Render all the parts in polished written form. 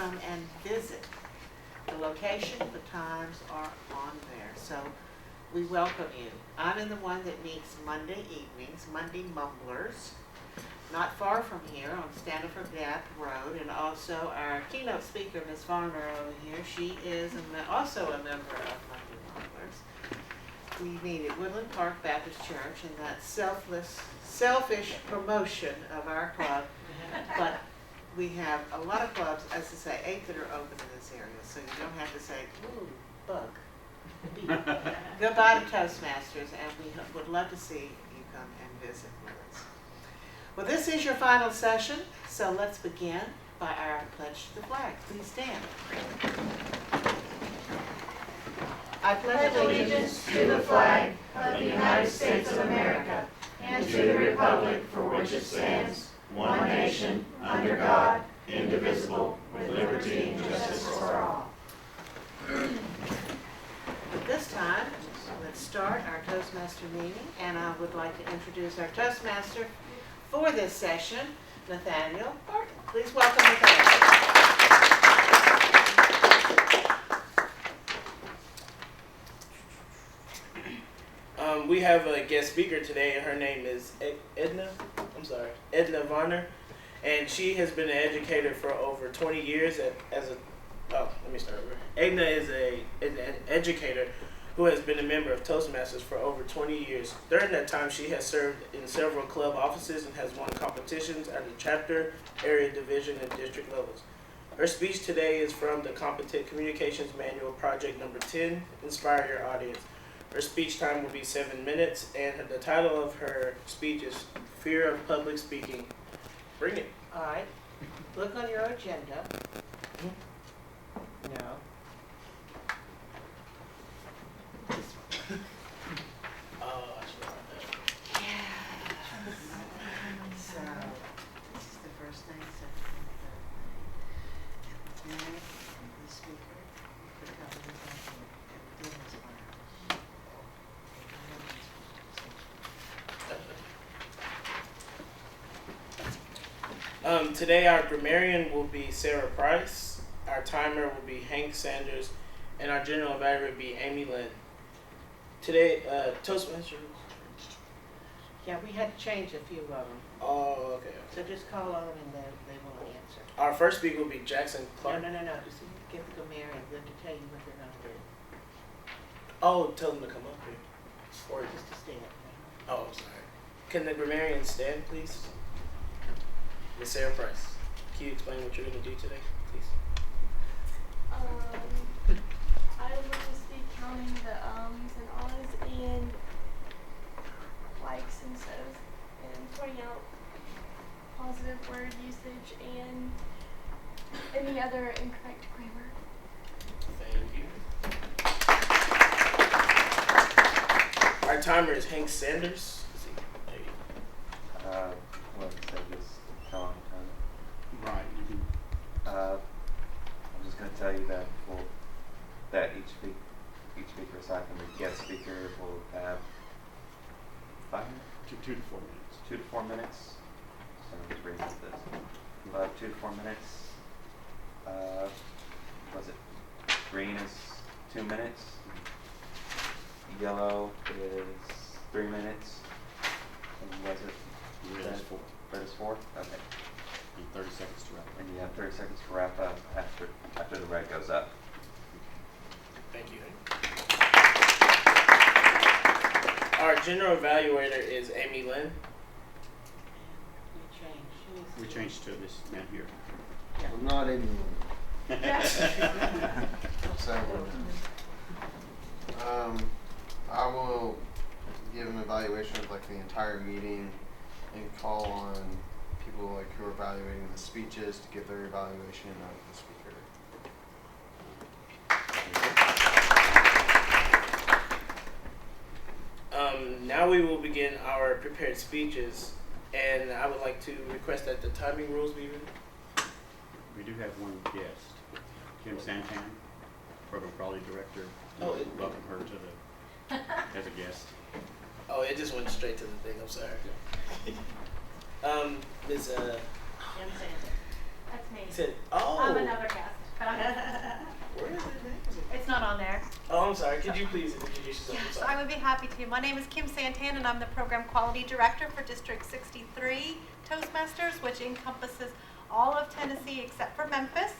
come and visit. The location, the times are on there, so we welcome you. I'm in the one that meets Monday evenings, Monday Mumblers, not far from here on Standiford Gap Road, and also our keynote speaker, Ms. Varner over here, she is also a member of Monday Mumblers. We meet at Woodland Park Baptist Church, and that's selfish promotion of our club, but we have a lot of clubs, as I say, 8 that are open in this area, so you don't have to say, ooh, bug. Go by to Toastmasters, and we would love to see you come and visit with us. Well, this is your final session, so let's begin by our pledge to the flag. Please stand. I pledge allegiance to the flag of the United States of America and to the republic for which it stands, one nation, under God, indivisible, with liberty and justice for all. At this time, let's start our Toastmaster meeting, and I would like to introduce our Toastmaster for this session, Nathaniel Barton. Please welcome Nathaniel. We have a guest speaker today, and her name is Edna Varner, and she has been an educator for over 20 years. Edna is an educator who has been a member of Toastmasters for over 20 years. During that time, she has served in several club offices and has won competitions at the chapter, area, division, and district levels. Her speech today is from the Competent Communications Manual, Project Number 10, Inspire Your Audience. Her speech time will be 7 minutes, and the title of her speech is Fear of Public Speaking. Bring it. All right. Look on your agenda. No. This one. Oh, I should have done that. Yeah. So, this is the first thing, second thing, third thing. And the speaker, the government, and the business plan. Today our grammarian will be Sarah Price, our timer will be Hank Sanders, and our general evaluator will be Amy Lynn. Today, Toastmasters. Yeah, we had to change a few of them. Oh, okay. So just call on them and they will answer. Our first speaker will be Jackson Clark. No. Just get the grammarian and then to tell you what they're going to do. Oh, tell them to come up here. Or Just to stand. oh, I'm sorry. Can the grammarian stand, please? Miss Sarah Price, can you explain what you're going to do today, please? I will just be counting the ums and ahs and likes and so's and pointing out positive word usage and any other incorrect grammar. Thank you. Our timer is Hank Sanders. Let's see. There you go. What I said is John. Right. You can. I'm just going to tell you that each speaker, aside from the guest speaker, will have 5 minutes? 2 to 4 minutes. 2 to 4 minutes. So I'm just reading this. We'll have 2 to 4 minutes. Was it green is 2 minutes? Yellow is 3 minutes. And was it? Red is 4. Red is 4? Okay. And 30 seconds to wrap up. And you have 30 seconds to wrap up after the red goes up. Thank you. Our general evaluator is Amy Lynn. We changed to this man here. I'm not anyone. I will give an evaluation of like the entire meeting and call on people like who are evaluating the speeches to give their evaluation of the speaker. Now we will begin our prepared speeches, and I would like to request that the timing rules be written. We do have one guest, Kim Santan, Program Quality Director. Oh, welcome her to the as a guest. Oh, it just went straight to the thing. I'm sorry. Ms. Kim Santan. That's me. Said, oh. I'm another guest. Could you please introduce yourself? I'm Yes, sorry. I would be happy to. My name is Kim Santan, and I'm the Program Quality Director for District 63 Toastmasters, which encompasses all of Tennessee except for Memphis,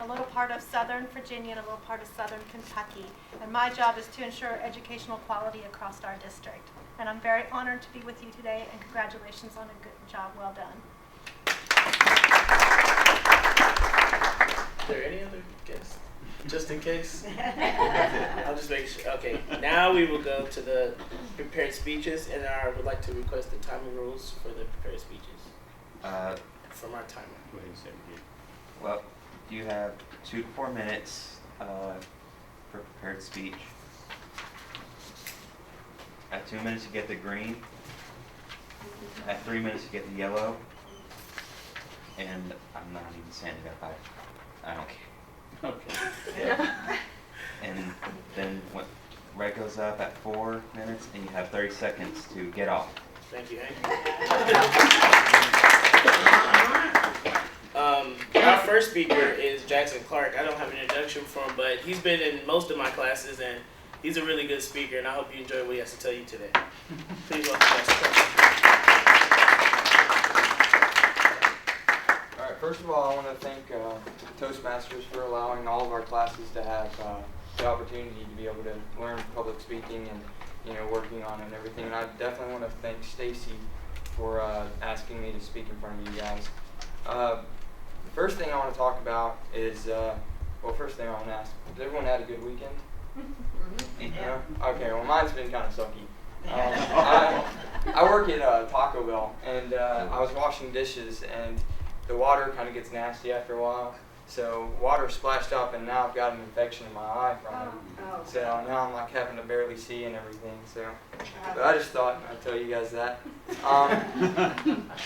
a little part of southern Virginia, and a little part of southern Kentucky. And my job is to ensure educational quality across our district. And I'm very honored to be with you today, and congratulations on a good job well done. Are there any other guests? Just in case? I'll just make sure. Okay, now we will go to the prepared speeches, and I would like to request the timing rules for the prepared speeches from our timer. Go ahead and say it again. Well, you have 2 to 4 minutes for prepared speech. At 2 minutes, you get the green. At 3 minutes, you get the yellow. And I'm not even standing up. I don't care. Okay. And then when red goes up at 4 minutes, and you have 30 seconds to get off. Thank you, Our first speaker is Jackson Clark. I don't have an introduction for him, but he's been in most of my classes, and he's a really good speaker, and I hope you enjoy what he has to tell you today. Please welcome Jackson Clark. All right, first of all, I want to thank Toastmasters for allowing all of our classes to have the opportunity to be able to learn public speaking and, working on it and everything. And I definitely want to thank Stacy for asking me to speak in front of you guys. The first thing I want to talk about is, first thing I want to ask, has everyone had a good weekend? Yeah. Okay, well, mine's been kind of sucky. I work at Taco Bell, and I was washing dishes, and the water kind of gets nasty after a while. So water splashed up, and now I've got an infection in my eye from it. So now I'm like having to barely see and everything. So, but I just thought I'd tell you guys that.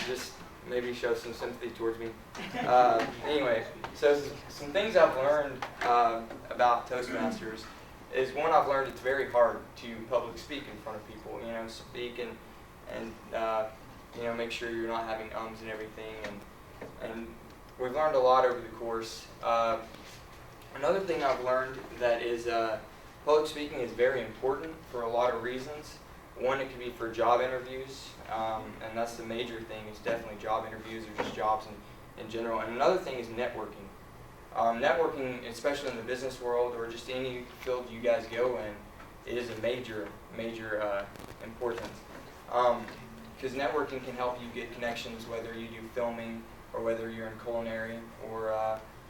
Just maybe show some sympathy towards me. Anyway, so some things I've learned about Toastmasters is, one, I've learned it's very hard to public speak in front of people. Speak and make sure you're not having ums and everything. And we've learned a lot over the course. Another thing I've learned that is public speaking is very important for a lot of reasons. One, it could be for job interviews, and that's the major thing, is definitely job interviews or just jobs in general. And another thing is networking. Networking, especially in the business world or just any field you guys go in, is a major importance. Because networking can help you get connections, whether you do filming or whether you're in culinary or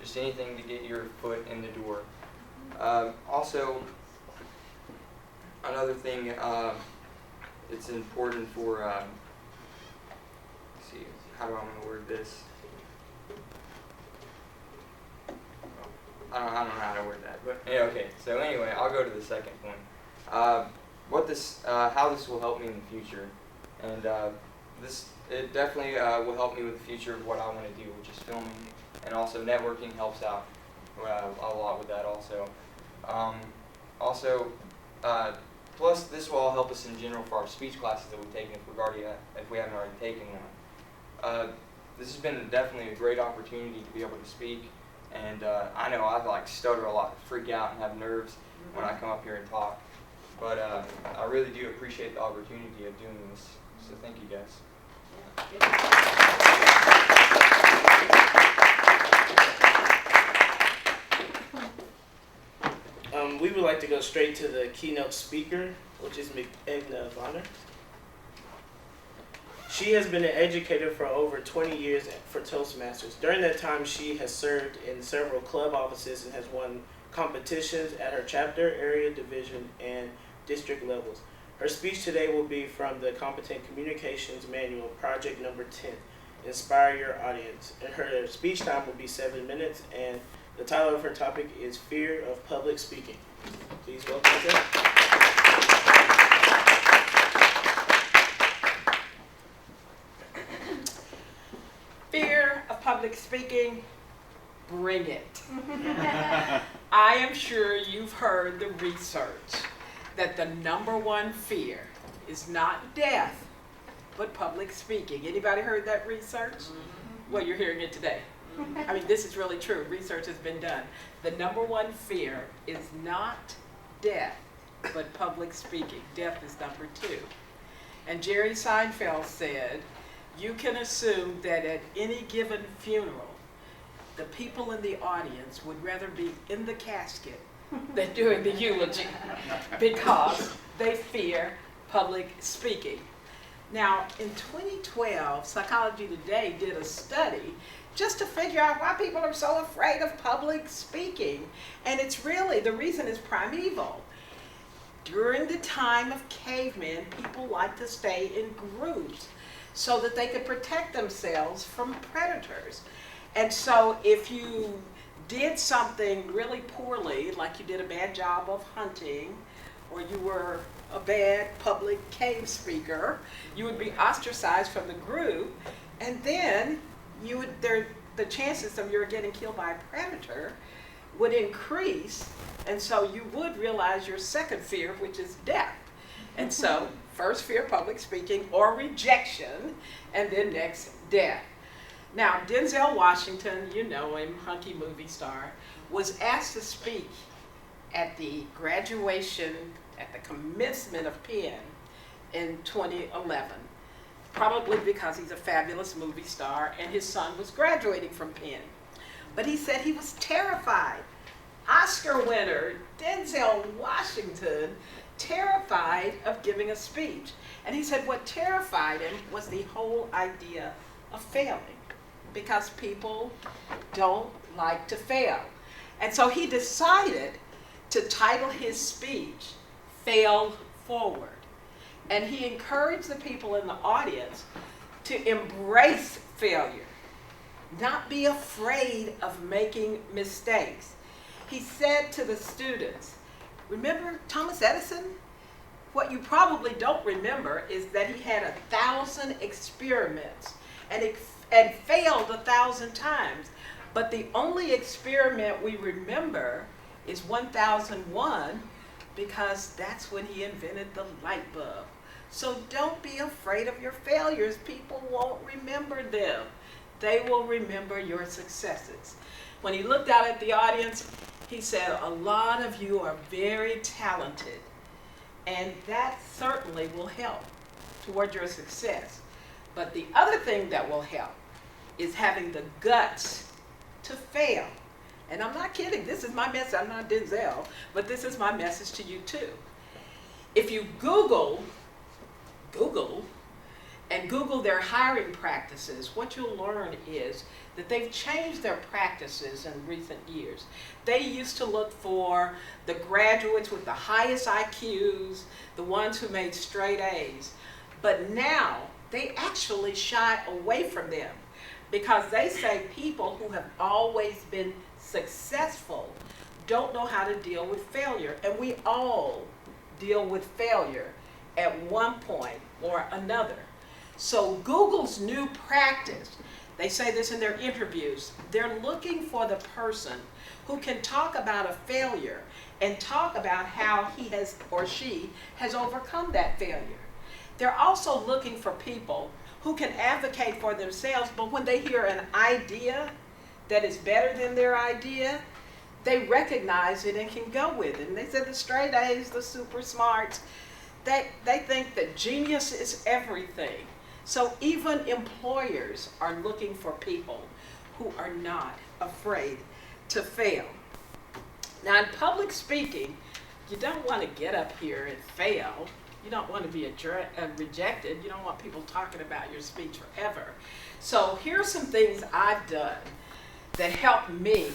just anything to get your foot in the door. Also, another thing, it's important for, let's see, how do I want to word this? I don't know how to word that, but yeah, okay. So anyway, I'll go to the second point. How this will help me in the future, and it definitely will help me with the future of what I want to do, which is filming, and also networking helps out a lot with that also. Plus this will all help us in general for our speech classes that we've taken if we haven't already taken one. This has been definitely a great opportunity to be able to speak. And I know I stutter a lot, freak out, and have nerves when I come up here and talk. But I really do appreciate the opportunity of doing this. So thank you guys. We would like to go straight to the keynote speaker, which is Edna Vonner. She has been an educator for over 20 years for Toastmasters. During that time, she has served in several club offices and has won competitions at her chapter, area, division, and district levels. Her speech today will be from the Competent Communications Manual, project number 10, Inspire Your Audience. And her speech time will be 7 minutes, and the title of her topic is Fear of Public Speaking. Please welcome her. Fear of public speaking, bring it. I am sure you've heard the research that the #1 fear is not death, but public speaking. Anybody heard that research? Well, you're hearing it today. I mean, this is really true. Research has been done. The #1 fear is not death, but public speaking. Death is number 2. And Jerry Seinfeld said, you can assume that at any given funeral, the people in the audience would rather be in the casket than doing the eulogy because they fear public speaking. Now, in 2012, Psychology Today did a study just to figure out why people are so afraid of public speaking. And it's really, the reason is primeval. During the time of cavemen, people liked to stay in groups so that they could protect themselves from predators. And so if you did something really poorly, like you did a bad job of hunting, or you were a bad public cave speaker, you would be ostracized from the group, and then you would, the chances of your getting killed by a predator would increase, and so you would realize your second fear, which is death. And so first fear, public speaking or rejection, and then next, death. Now, Denzel Washington, you know him, hunky movie star, was asked to speak at the graduation, at the commencement of Penn in 2011, probably because he's a fabulous movie star and his son was graduating from Penn. But he said he was terrified. Oscar winner Denzel Washington, terrified of giving a speech. And he said what terrified him was the whole idea of failing, because people don't like to fail. And so he decided to title his speech, Fail Forward. And he encouraged the people in the audience to embrace failure, not be afraid of making mistakes. He said to the students, remember Thomas Edison? What you probably don't remember is that he had 1,000 experiments and failed 1,000 times. But the only experiment we remember is 1001, because that's when he invented the light bulb. So don't be afraid of your failures. People won't remember them. They will remember your successes. When he looked out at the audience, he said, a lot of you are very talented, and that certainly will help toward your success. But the other thing that will help is having the guts to fail. And I'm not kidding, this is my message. I'm not Denzel, but this is my message to you too. If you Google their hiring practices, what you'll learn is that they've changed their practices in recent years. They used to look for the graduates with the highest IQs, the ones who made straight A's. But now they actually shy away from them, because they say people who have always been successful don't know how to deal with failure. And we all deal with failure at one point or another. So Google's new practice, they say this in their interviews, they're looking for the person who can talk about a failure and talk about how he has or she has overcome that failure. They're also looking for people who can advocate for themselves, but when they hear an idea that is better than their idea, they recognize it and can go with it. And they said the straight A's, the super smarts, they think that genius is everything. So even employers are looking for people who are not afraid to fail. Now, in public speaking, you don't want to get up here and fail. You don't want to be rejected. You don't want people talking about your speech forever. So here are some things I've done that helped me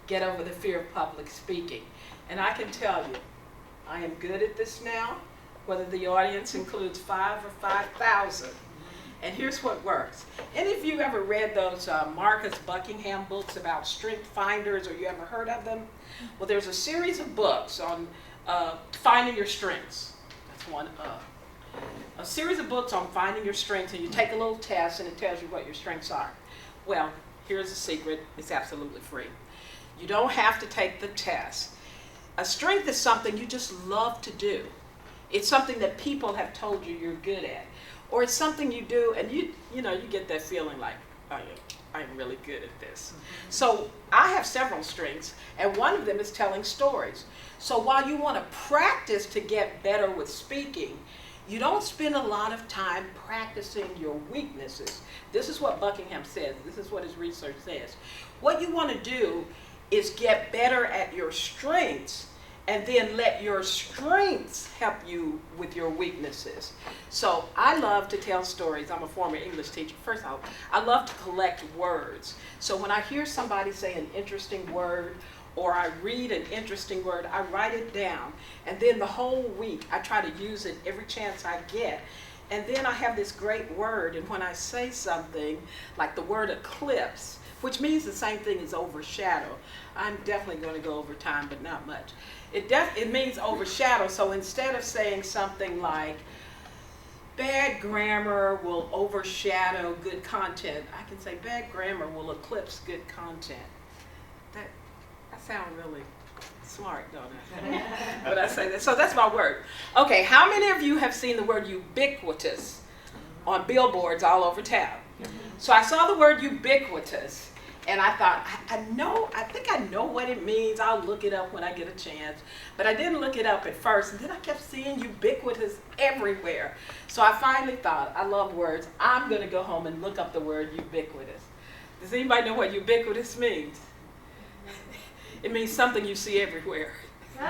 get over the fear of public speaking. And I can tell you, I am good at this now, whether the audience includes 5 or 5,000. And here's what works. Any of you ever read those Marcus Buckingham books about strength finders, or you ever heard of them? Well, there's a series of books on finding your strengths. That's one of. A series of books on finding your strengths, and you take a little test and it tells you what your strengths are. Well, here's a secret. It's absolutely free. You don't have to take the test. A strength is something you just love to do. It's something that people have told you you're good at. Or it's something you do and you get that feeling like, oh yeah, I'm really good at this. So I have several strengths, and one of them is telling stories. So while you want to practice to get better with speaking, you don't spend a lot of time practicing your weaknesses. This is what Buckingham says. This is what his research says. What you want to do is get better at your strengths, and then let your strengths help you with your weaknesses. So I love to tell stories. I'm a former English teacher. First off, I love to collect words. So when I hear somebody say an interesting word, or I read an interesting word, I write it down. And then the whole week, I try to use it every chance I get. And then I have this great word, and when I say something, like the word eclipse, which means the same thing as overshadow. I'm definitely going to go over time, but not much. It means overshadow, so instead of saying something like, bad grammar will overshadow good content, I can say bad grammar will eclipse good content. I sound really smart, don't I? But I say that, so that's my word. Okay, how many of you have seen the word ubiquitous on billboards all over town? So I saw the word ubiquitous, and I thought, I think I know what it means. I'll look it up when I get a chance. But I didn't look it up at first, and then I kept seeing ubiquitous everywhere. So I finally thought, I love words. I'm going to go home and look up the word ubiquitous. Does anybody know what ubiquitous means? It means something you see everywhere. And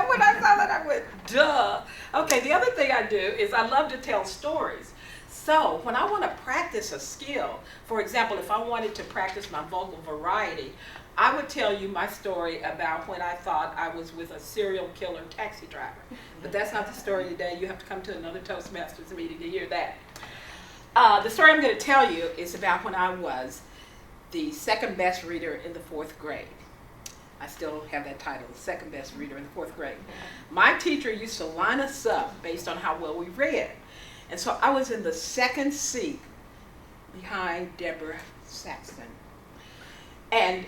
when I saw that, I went, duh. Okay, the other thing I do is I love to tell stories. So when I want to practice a skill, for example, if I wanted to practice my vocal variety, I would tell you my story about when I thought I was with a serial killer taxi driver. But that's not the story today. You have to come to another Toastmasters meeting to hear that. The story I'm going to tell you is about when I was the second best reader in the 4th grade. I still have that title, the second best reader in the 4th grade. My teacher used to line us up based on how well we read. And so I was in the second seat behind Deborah Saxon. And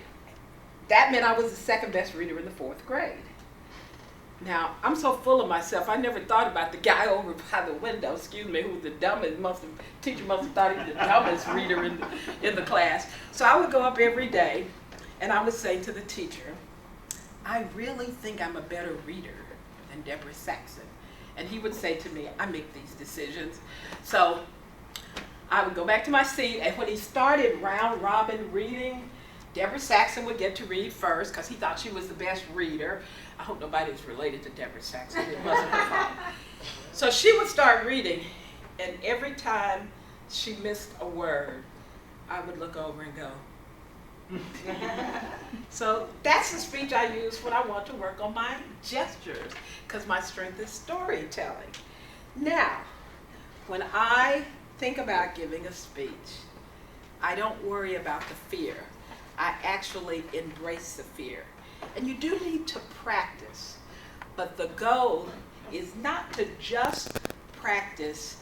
that meant I was the second best reader in the 4th grade. Now, I'm so full of myself, I never thought about the guy over by the window, who was the dumbest, teacher must have thought he was the dumbest reader in the class. So I would go up every day, and I would say to the teacher, I really think I'm a better reader than Deborah Saxon. And he would say to me, I make these decisions. So I would go back to my seat, and when he started round robin reading, Deborah Saxon would get to read first because he thought she was the best reader. I hope nobody's related to Deborah Saxon. It wasn't her fault. So she would start reading, and every time she missed a word, I would look over and go. So that's the speech I use when I want to work on my gestures, because my strength is storytelling. Now, when I think about giving a speech, I don't worry about the fear. I actually embrace the fear. And you do need to practice, but the goal is not to just practice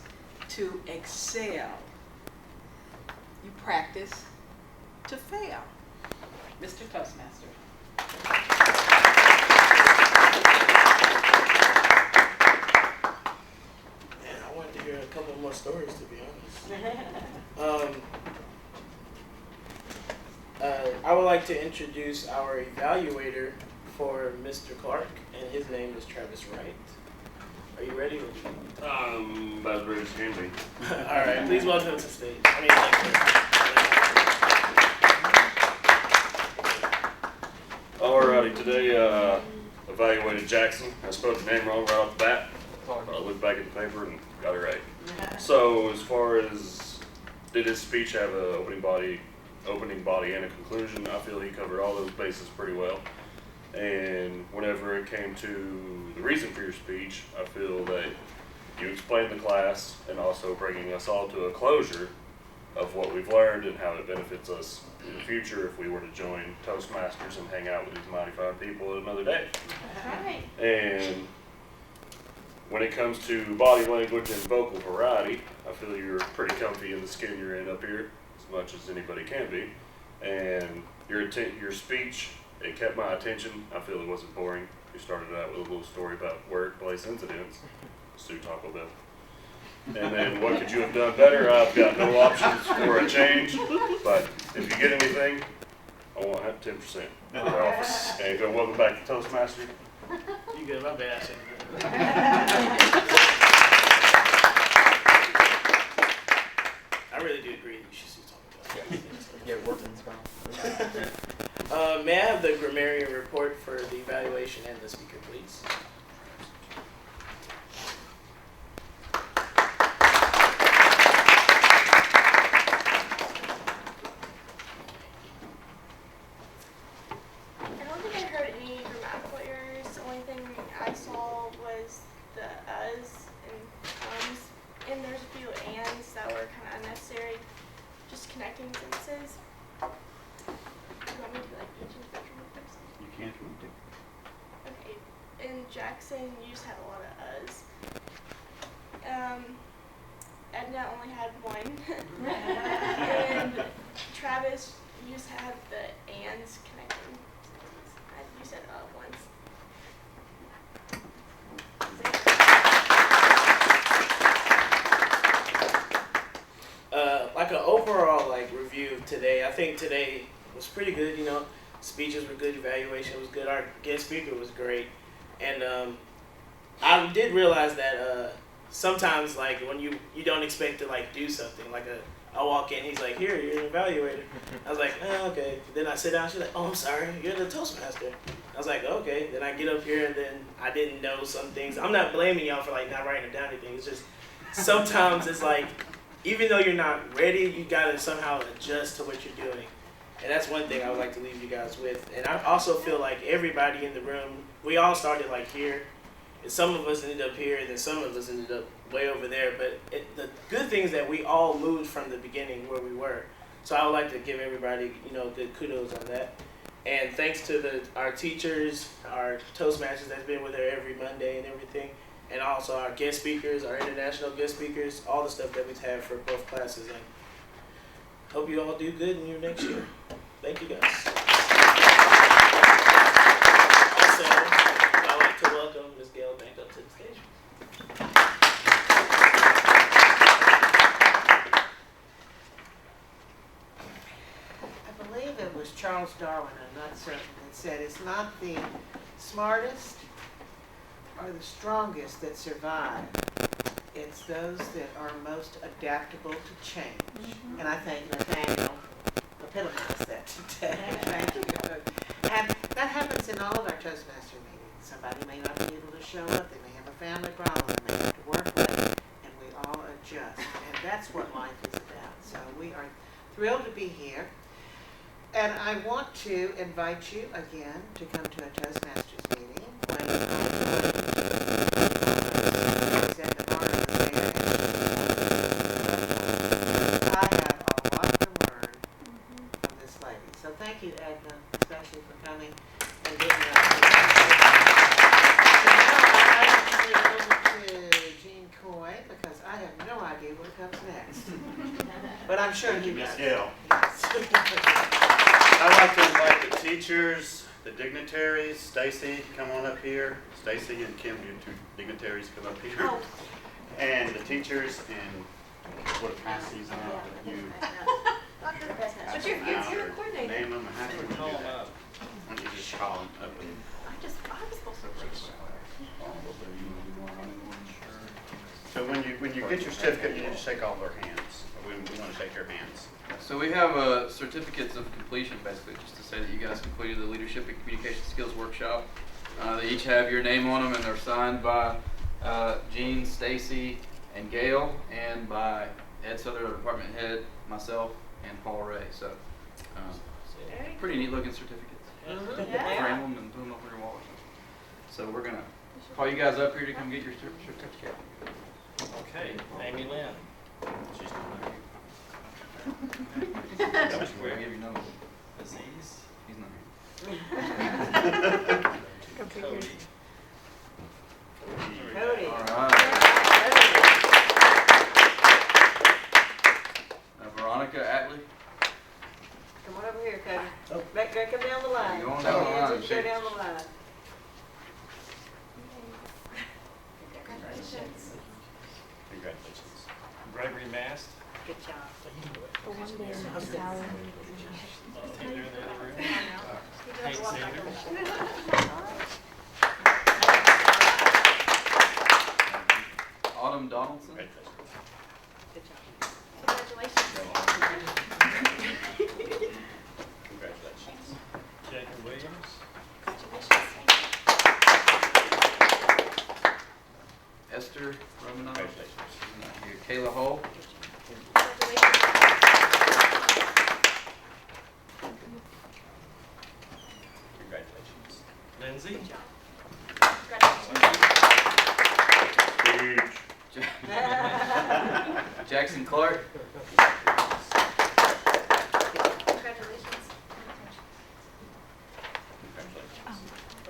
to excel. You practice to fail. Mr. Toastmaster. Man, I wanted to hear a couple more stories, to be honest. I would like to introduce our evaluator for Mr. Clark, and his name is Travis Wright. Are you ready? About as ready as can be. All right, please welcome him to the stage. Alrighty, today evaluated Jackson. I spelled the name wrong right off the bat. I looked back at the paper and got it right. So as far as did his speech have an opening body and a conclusion, I feel he covered all those bases pretty well. And whenever it came to the reason for your speech, I feel that you explained the class and also bringing us all to a closure of what we've learned and how it benefits us in the future if we were to join Toastmasters and hang out with these mighty fine people another day. Right. And when it comes to body language and vocal variety, I feel you're pretty comfy in the skin you're in up here, as much as anybody can be. And your speech, it kept my attention. I feel it wasn't boring. You started out with a little story about workplace incidents. Sue Taco Bell. And then what could you have done better? I've got no options for a change, but if you get anything, I want that 10% for the office. And go, welcome back to Toastmasters. You good? My bad. I said I really do agree. You should see something else. Yeah, workman's comp. May I have the grammarian report for the evaluation and the speaker, please? I don't think I heard any grammatical errors. The only thing I saw was the us and ums, and there's a few ands that were kind of unnecessary, just connecting sentences. Do you want me to like each individual person? You can't read it. Okay. In Jackson, you just had a lot of us. Edna only had one. And Travis, you just had the ands connecting sentences. You said once. Like an overall review of today, I think today was pretty good. You know, speeches were good, evaluation was good. Our guest speaker was great, and I did realize that sometimes when you don't expect to do something I walk in, he's like, here, you're an evaluator. I was like, oh, okay. Then I sit down, she's like, oh, I'm sorry, you're the Toastmaster. I was like, okay. Then I get up here and then I didn't know some things. I'm not blaming y'all for not writing down anything. It's just sometimes it's even though you're not ready, you gotta somehow adjust to what you're doing. And that's one thing I would like to leave you guys with. And I also feel like everybody in the room, we all started here. And some of us ended up here, and then some of us ended up way over there. But the good thing is that we all moved from the beginning where we were. So I would like to give everybody, good kudos on that. And thanks to our teachers, our Toastmasters that's been with her every Monday and everything. And also our guest speakers, our international guest speakers, all the stuff that we have for both classes. And hope you all do good in your next year. Thank you guys. Also, I'd like to welcome Ms. Gail back up to the stage. I believe it was Charles Darwin, I'm not certain, that said it's not the smartest or the strongest that survive. It's those that are most adaptable to change. Mm-hmm. And I think Nathaniel epitomized that today. Thank you. And that happens in all of our Toastmaster meetings. Somebody may not be able to show up, they may have a family problem they may have to work with, and we all adjust. And that's what life is about. So we are thrilled to be here. And I want to invite you again to come to a Toastmasters meeting when I have a lot to learn from this lady. So thank you, Edna, especially for coming and getting up here. So now I turn it over to Jean Coy because I have no idea what comes next. But I'm sure you Miss guys. Gail. Yes. I'd like to invite the teachers, the dignitaries. Stacy, come on up here. Stacy and Kim, you two dignitaries, come up here. Oh. And the teachers, and what pass these out. You But you're a coordinator. name them and how do you do that? Why don't you just call them up and I was supposed to reach. so when you get your certificate, you need to shake all their hands. We want to shake your hands. So we have certificates of completion, basically, just to say that you guys completed the Leadership and Communication Skills Workshop. They each have your name on them, and they're signed by Jean, Stacy, and Gail, and by Ed Souther, department head, myself, and Paul Ray. So pretty neat looking certificates. Frame them and put them up on your wall or something. So we're going to call you guys up here to come get your certificate. Okay, Amy Lynn. She's not there. That was where I give you numbers. Aziz. He's not here. Cody. Cody. All right. Veronica Atley. Come on over here, Cody. Oh. Come down the line. You're going down the line. Go down the line. Congratulations. Autumn Donaldson. Congratulations. Congratulations. Jacob Williams. Esther Romanoff. Congratulations. She's not here. Kayla Hull. Congratulations. Lindsay. Huge. Jackson Clark. Congratulations.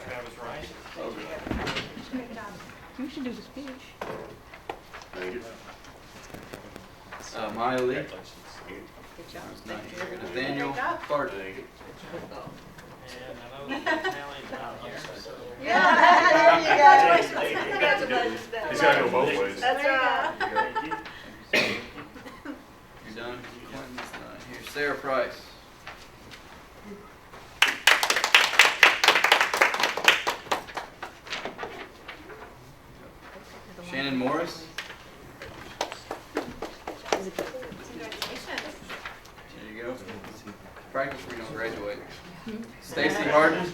Travis Rice. You should do the speech. Very good. Maya Lee. Congratulations. Good job. Who's not here. Nathaniel Carter. And I know that Natalie's not here, so. Yeah, there you go. Congratulations. He's gotta go both ways. That's right. You're done. Clinton's not here. Sarah Price. Shannon Morris. There you go. Practice where you don't graduate. Stacy Harden.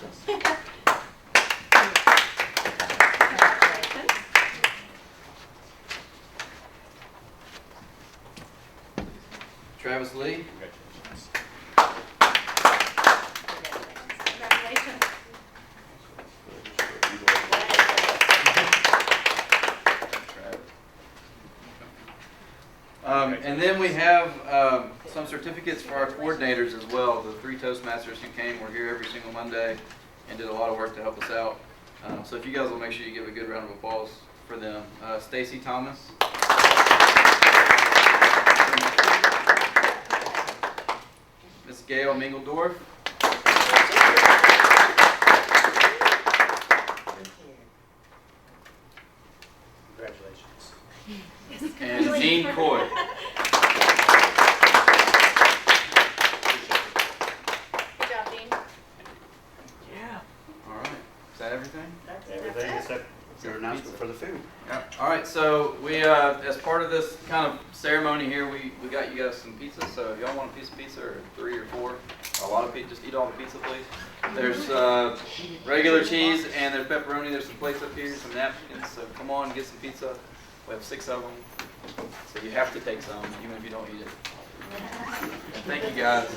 Travis Lee. Congratulations. And then we have some certificates for our coordinators as well. The 3 Toastmasters who came were here every single Monday and did a lot of work to help us out. So if you guys will make sure you give a good round of applause for them. Stacy Thomas. Miss Gail Mingledorf. Congratulations. And Jean Coy. Good job, Dean. All right. Is that everything? Everything except your announcement for the food. Yeah. All right. So we, as part of this kind of ceremony here, we got you guys some pizza. So if y'all want a piece of pizza, or 3 or 4, a lot of pizza, just eat all the pizza, please. There's regular cheese and there's pepperoni. There's some plates up here, some napkins. So come on, get some pizza. We have 6 of them. So you have to take some, even if you don't eat it. And thank you guys.